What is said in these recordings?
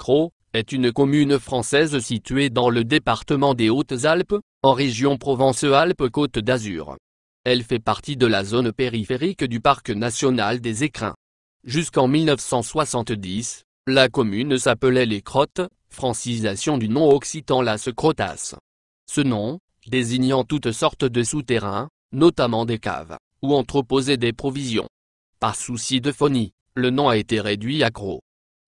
Crau est une commune française située dans le département des Hautes-Alpes, en région Provence-Alpes-Côte d'Azur. Elle fait partie de la zone périphérique du parc national des Écrins. Jusqu'en 1970, la commune s'appelait Les Crottes, francisation du nom occitan Las Crotas. Ce nom, désignant toutes sortes de souterrains, notamment des caves, où entreposaient des provisions. Par souci de phonie, le nom a été réduit à Crau.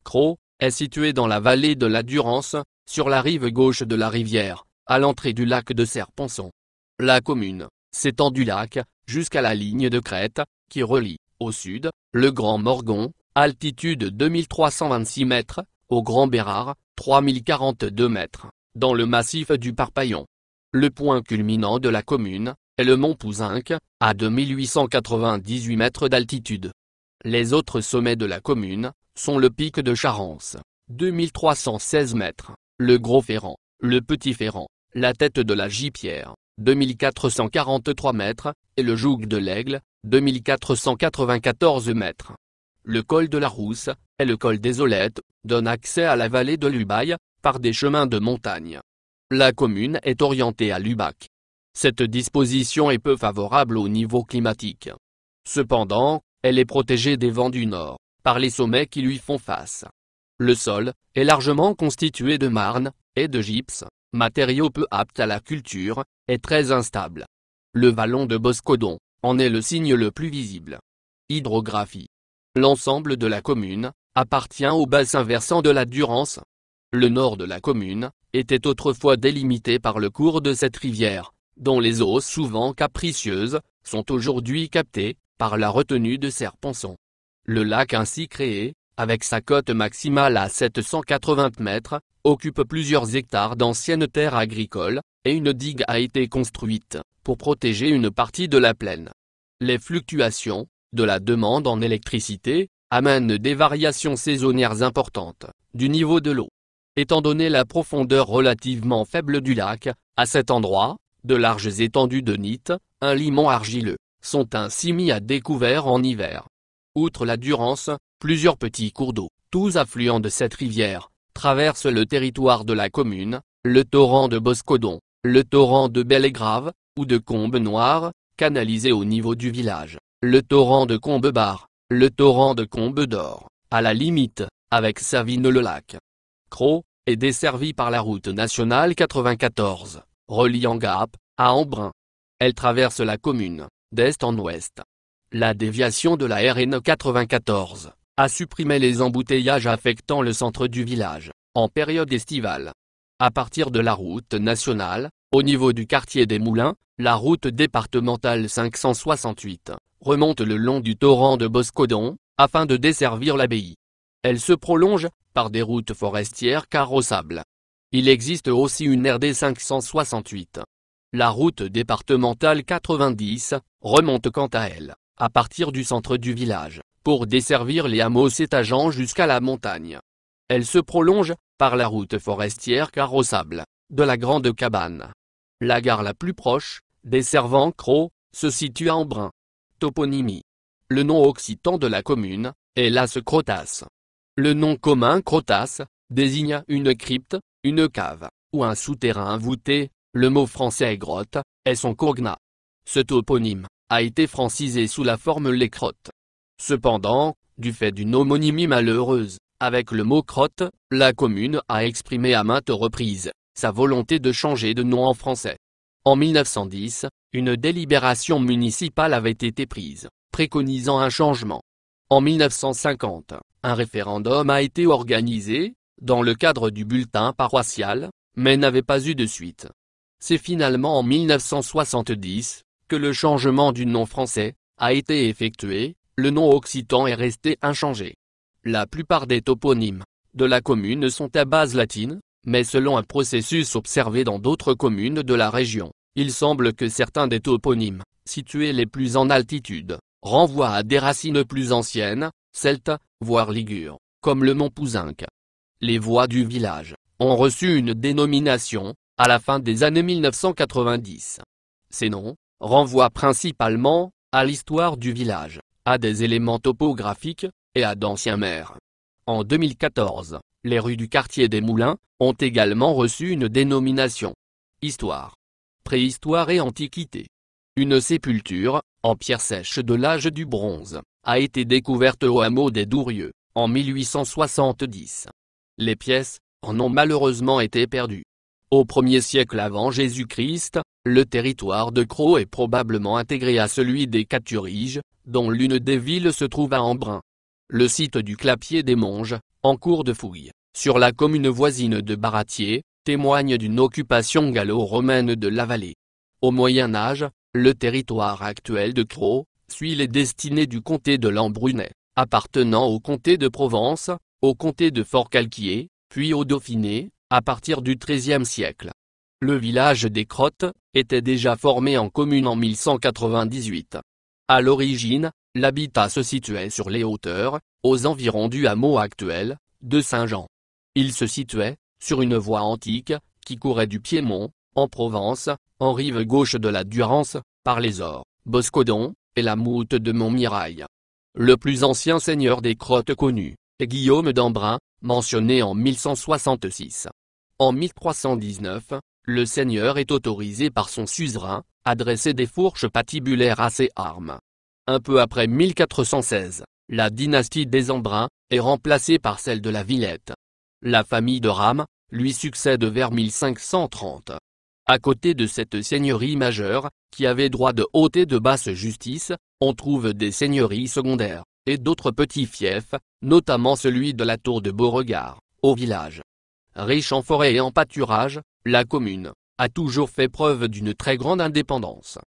Crau est situé dans la vallée de la Durance, sur la rive gauche de la rivière, à l'entrée du lac de Serre-Ponçon. La commune s'étend du lac jusqu'à la ligne de crête, qui relie, au sud, le Grand Morgon, altitude 2326 mètres, au Grand Bérard, 3042 mètres, dans le massif du Parpaillon. Le point culminant de la commune est le mont Pouzinc, à 2898 mètres d'altitude. Les autres sommets de la commune sont le pic de Charence, 2316 mètres, le Gros Ferrand, le Petit Ferrand, la tête de la Gipierre, 2443 mètres, et le Joug de l'Aigle, 2494 mètres. Le col de la Rousse, et le col des Olettes, donnent accès à la vallée de l'Ubaye, par des chemins de montagne. La commune est orientée à Lubac. Cette disposition est peu favorable au niveau climatique. Cependant, elle est protégée des vents du nord, par les sommets qui lui font face. Le sol est largement constitué de marne et de gypse, matériaux peu aptes à la culture, et très instable. Le vallon de Boscodon en est le signe le plus visible. Hydrographie. L'ensemble de la commune appartient au bassin versant de la Durance. Le nord de la commune était autrefois délimité par le cours de cette rivière, dont les eaux souvent capricieuses sont aujourd'hui captées par la retenue de Serre-Ponçon. Le lac ainsi créé, avec sa cote maximale à 780 mètres, occupe plusieurs hectares d'anciennes terres agricoles, et une digue a été construite pour protéger une partie de la plaine. Les fluctuations de la demande en électricité amènent des variations saisonnières importantes du niveau de l'eau. Étant donné la profondeur relativement faible du lac, à cet endroit, de larges étendues de gneisses, un limon argileux, sont ainsi mis à découvert en hiver. Outre la Durance, plusieurs petits cours d'eau, tous affluents de cette rivière, traversent le territoire de la commune, le torrent de Boscodon, le torrent de Bellegrave, ou de Combe-Noire, canalisé au niveau du village, le torrent de Combe-Bar, le torrent de Combe-d'Or, à la limite, avec Savines-le-Lac. Crau est desservie par la route nationale 94, reliant Gap à Embrun. Elle traverse la commune, d'est en ouest. La déviation de la RN 94 a supprimé les embouteillages affectant le centre du village, en période estivale. À partir de la route nationale, au niveau du quartier des Moulins, la route départementale 568 remonte le long du torrent de Boscodon, afin de desservir l'abbaye. Elle se prolonge par des routes forestières carrossables. Il existe aussi une RD 568. La route départementale 90 remonte quant à elle, à partir du centre du village, pour desservir les hameaux s'étageant jusqu'à la montagne. Elle se prolonge par la route forestière carrossable de la Grande Cabane. La gare la plus proche, desservant Crau, se situe à Embrun. Toponymie. Le nom occitan de la commune est Las Crotas. Le nom commun Crotas désigne une crypte, une cave, ou un souterrain voûté. Le mot français grotte est son cognat. Ce toponyme a été francisé sous la forme les crottes. Cependant, du fait d'une homonymie malheureuse, avec le mot crotte, la commune a exprimé à maintes reprises sa volonté de changer de nom en français. En 1910, une délibération municipale avait été prise, préconisant un changement. En 1950, un référendum a été organisé, dans le cadre du bulletin paroissial, mais n'avait pas eu de suite. C'est finalement en 1970 que le changement du nom français a été effectué, le nom occitan est resté inchangé. La plupart des toponymes de la commune sont à base latine, mais selon un processus observé dans d'autres communes de la région, il semble que certains des toponymes, situés les plus en altitude, renvoient à des racines plus anciennes, celtes, voire ligures, comme le mont Pouzinc. Les voies du village ont reçu une dénomination à la fin des années 1990. Ces noms renvoient principalement à l'histoire du village, à des éléments topographiques et à d'anciens maires. En 2014, les rues du quartier des Moulins ont également reçu une dénomination. Histoire, préhistoire et antiquité. Une sépulture, en pierre sèche de l'âge du bronze, a été découverte au hameau des Dourieux, en 1870. Les pièces en ont malheureusement été perdues. Au 1er siècle avant Jésus-Christ, le territoire de Crau est probablement intégré à celui des Caturiges, dont l'une des villes se trouve à Embrun. Le site du Clapier des Monges, en cours de fouille, sur la commune voisine de Baratier, témoigne d'une occupation gallo-romaine de la vallée. Au Moyen Âge, le territoire actuel de Crau suit les destinées du comté de Lambrunais, appartenant au comté de Provence, au comté de Forcalquier, puis au Dauphiné, à partir du XIIIe siècle. Le village des Crottes était déjà formé en commune en 1198. À l'origine, l'habitat se situait sur les hauteurs, aux environs du hameau actuel, de Saint-Jean. Il se situait sur une voie antique, qui courait du Piémont, en Provence, en rive gauche de la Durance, par les Ors, Boscodon, et la Moute de Montmirail. Le plus ancien seigneur des Crottes connu est Guillaume d'Embrun, mentionné en 1166. En 1319, le seigneur est autorisé par son suzerain à dresser des fourches patibulaires à ses armes. Un peu après 1416, la dynastie des Embrun est remplacée par celle de la Villette. La famille de Rame lui succède vers 1530. À côté de cette seigneurie majeure, qui avait droit de haute et de basse justice, on trouve des seigneuries secondaires, et d'autres petits fiefs, notamment celui de la Tour de Beauregard, au village. Riche en forêt et en pâturage, la commune a toujours fait preuve d'une très grande indépendance.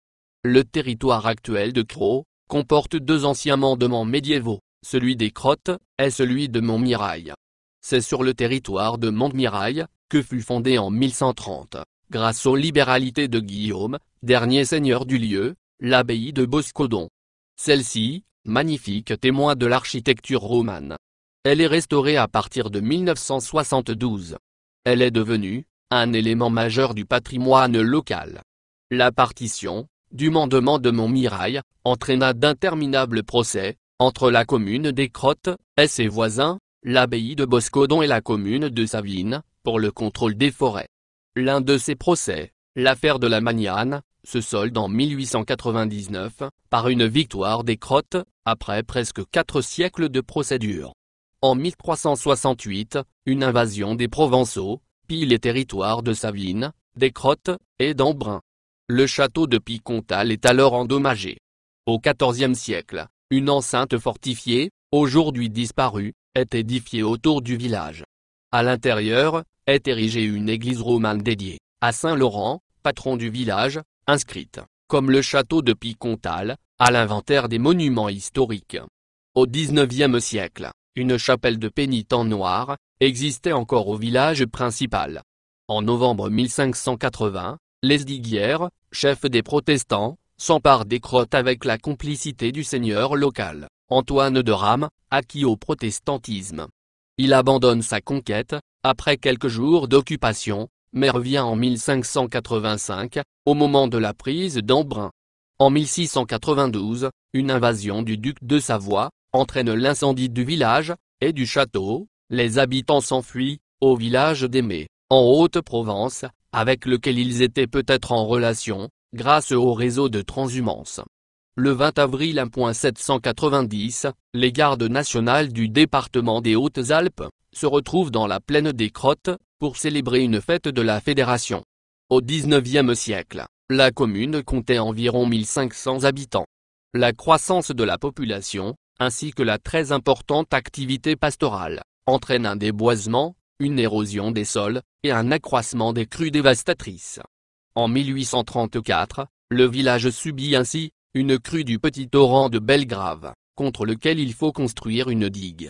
Le territoire actuel de Crau comporte deux anciens mandements médiévaux, celui des Crottes et celui de Montmirail. C'est sur le territoire de Montmirail que fut fondé en 1130, grâce aux libéralités de Guillaume, dernier seigneur du lieu, l'abbaye de Boscodon. Celle-ci, magnifique témoin de l'architecture romane. Elle est restaurée à partir de 1972. Elle est devenue un élément majeur du patrimoine local. La partition du mandement de Montmirail entraîna d'interminables procès entre la commune des Crottes et ses voisins, l'abbaye de Boscodon et la commune de Savines, pour le contrôle des forêts. L'un de ces procès, l'affaire de la Magnane, se solde en 1899 par une victoire des Crottes, après presque 4 siècles de procédure. En 1368, une invasion des Provençaux pille les territoires de Savines, des Crottes et d'Embrun. Le château de Picontal est alors endommagé. Au XIVe siècle, une enceinte fortifiée, aujourd'hui disparue, est édifiée autour du village. À l'intérieur, est érigée une église romane dédiée à Saint Laurent, patron du village, inscrite, comme le château de Picontal, à l'inventaire des monuments historiques. Au XIXe siècle, une chapelle de pénitents noirs existait encore au village principal. En novembre 1580, Lesdiguières, chef des protestants, s'empare des Crottes avec la complicité du seigneur local, Antoine de Rame, acquis au protestantisme. Il abandonne sa conquête, après quelques jours d'occupation, mais revient en 1585, au moment de la prise d'Embrun. En 1692, une invasion du duc de Savoie entraîne l'incendie du village et du château. Les habitants s'enfuient au village d'Aimé, en Haute-Provence, avec lequel ils étaient peut-être en relation, grâce au réseau de transhumance. Le 20 avril 1790, les gardes nationales du département des Hautes-Alpes se retrouvent dans la plaine des Crottes pour célébrer une fête de la Fédération. Au XIXe siècle, la commune comptait environ 1500 habitants. La croissance de la population, ainsi que la très importante activité pastorale, entraîne un déboisement, une érosion des sols, et un accroissement des crues dévastatrices. En 1834, le village subit ainsi une crue du petit torrent de Belgrave, contre lequel il faut construire une digue.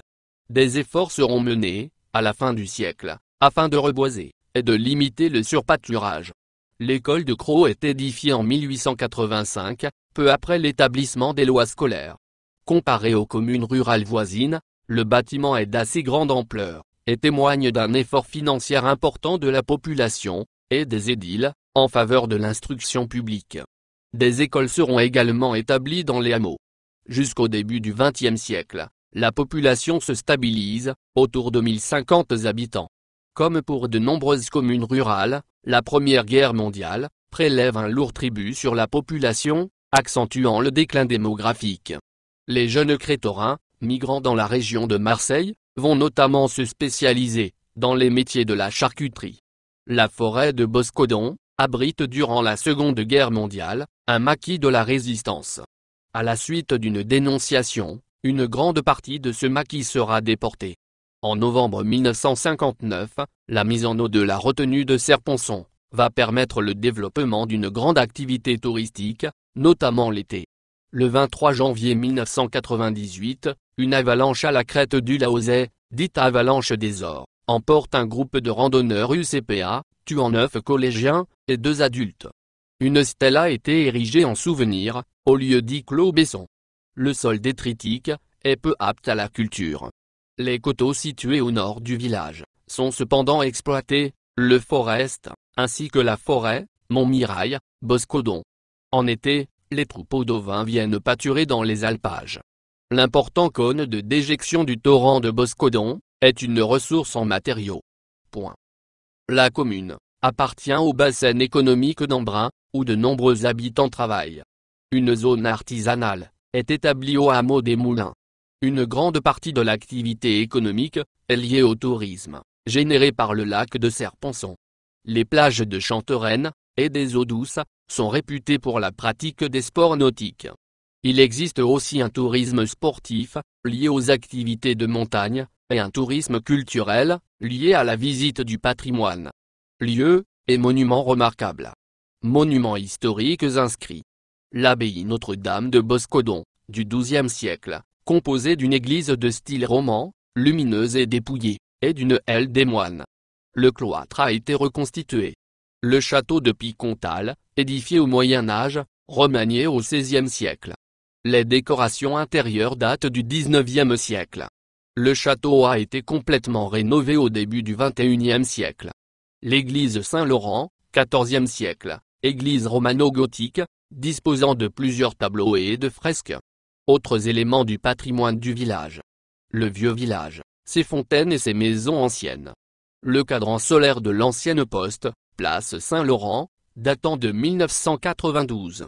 Des efforts seront menés, à la fin du siècle, afin de reboiser, et de limiter le surpâturage. L'école de Crau est édifiée en 1885, peu après l'établissement des lois scolaires. Comparé aux communes rurales voisines, le bâtiment est d'assez grande ampleur, et témoigne d'un effort financier important de la population, et des édiles, en faveur de l'instruction publique. Des écoles seront également établies dans les hameaux. Jusqu'au début du XXe siècle, La population se stabilise, autour de 1050 habitants. Comme pour de nombreuses communes rurales, la Première Guerre mondiale prélève un lourd tribut sur la population, accentuant le déclin démographique. Les jeunes crétorins, migrant dans la région de Marseille, vont notamment se spécialiser dans les métiers de la charcuterie. La forêt de Boscodon abrite durant la Seconde Guerre mondiale un maquis de la Résistance. À la suite d'une dénonciation, une grande partie de ce maquis sera déportée. En novembre 1959, la mise en eau de la retenue de Serre-Ponçon va permettre le développement d'une grande activité touristique, notamment l'été. Le 23 janvier 1998, une avalanche à la crête du Laozet, dite avalanche des Ors, emporte un groupe de randonneurs UCPA, tuant 9 collégiens et 2 adultes. Une stèle a été érigée en souvenir, au lieu dit Clos Besson. Le sol détritique est peu apte à la culture. Les coteaux situés au nord du village sont cependant exploités, le Forest, ainsi que la forêt, Montmirail, Boscodon. En été, les troupeaux d'ovins viennent pâturer dans les alpages. L'important cône de déjection du torrent de Boscodon est une ressource en matériaux. La commune appartient au bassin économique d'Embrun, où de nombreux habitants travaillent. Une zone artisanale est établie au hameau des Moulins. Une grande partie de l'activité économique est liée au tourisme, généré par le lac de Serre-Ponçon. Les plages de Chantereine et des eaux douces sont réputées pour la pratique des sports nautiques. Il existe aussi un tourisme sportif, lié aux activités de montagne, et un tourisme culturel, lié à la visite du patrimoine. Lieux et monuments remarquables. Monuments historiques inscrits. L'abbaye Notre-Dame de Boscodon, du XIIe siècle, composée d'une église de style roman, lumineuse et dépouillée, et d'une aile des moines. Le cloître a été reconstitué. Le château de Picontal, édifié au Moyen Âge, remanié au XVIe siècle. Les décorations intérieures datent du XIXe siècle. Le château a été complètement rénové au début du XXIe siècle. L'église Saint-Laurent, XIVe siècle, église romano-gothique, disposant de plusieurs tableaux et de fresques. Autres éléments du patrimoine du village. Le vieux village, ses fontaines et ses maisons anciennes. Le cadran solaire de l'ancienne poste, place Saint-Laurent, datant de 1992.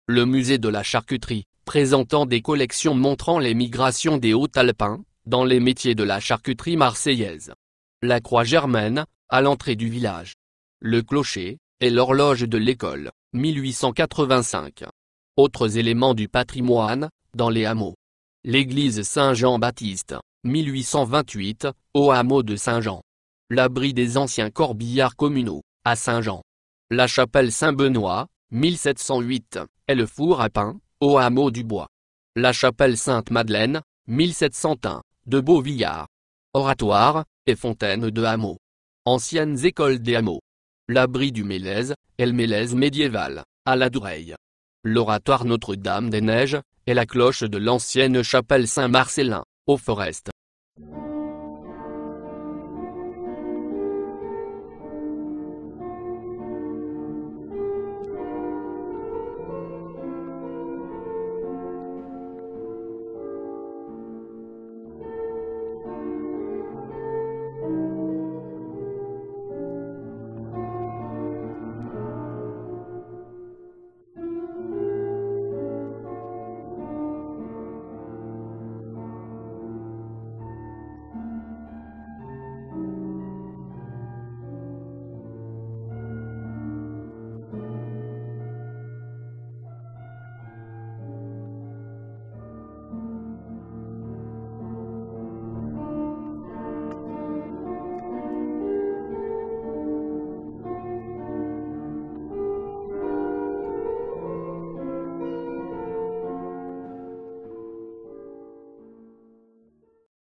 Le musée de la charcuterie, présentant des collections montrant les migrations des Hautes-Alpins, dans les métiers de la charcuterie marseillaise. La croix germaine, à l'entrée du village. Le clocher, et l'horloge de l'école, 1885. Autres éléments du patrimoine, dans les hameaux. L'église Saint-Jean-Baptiste, 1828, au hameau de Saint-Jean. L'abri des anciens corbillards communaux, à Saint-Jean. La chapelle Saint-Benoît, 1708, et le four à pain, au hameau du Bois. La chapelle Sainte-Madeleine, 1701, de Beauvillard. Oratoire, et fontaine de hameaux. Anciennes écoles des hameaux. L'abri du Mélèze, et le Mélèze médiéval, à la Doureille. L'oratoire Notre-Dame des Neiges, et la cloche de l'ancienne chapelle Saint-Marcellin, au Forest.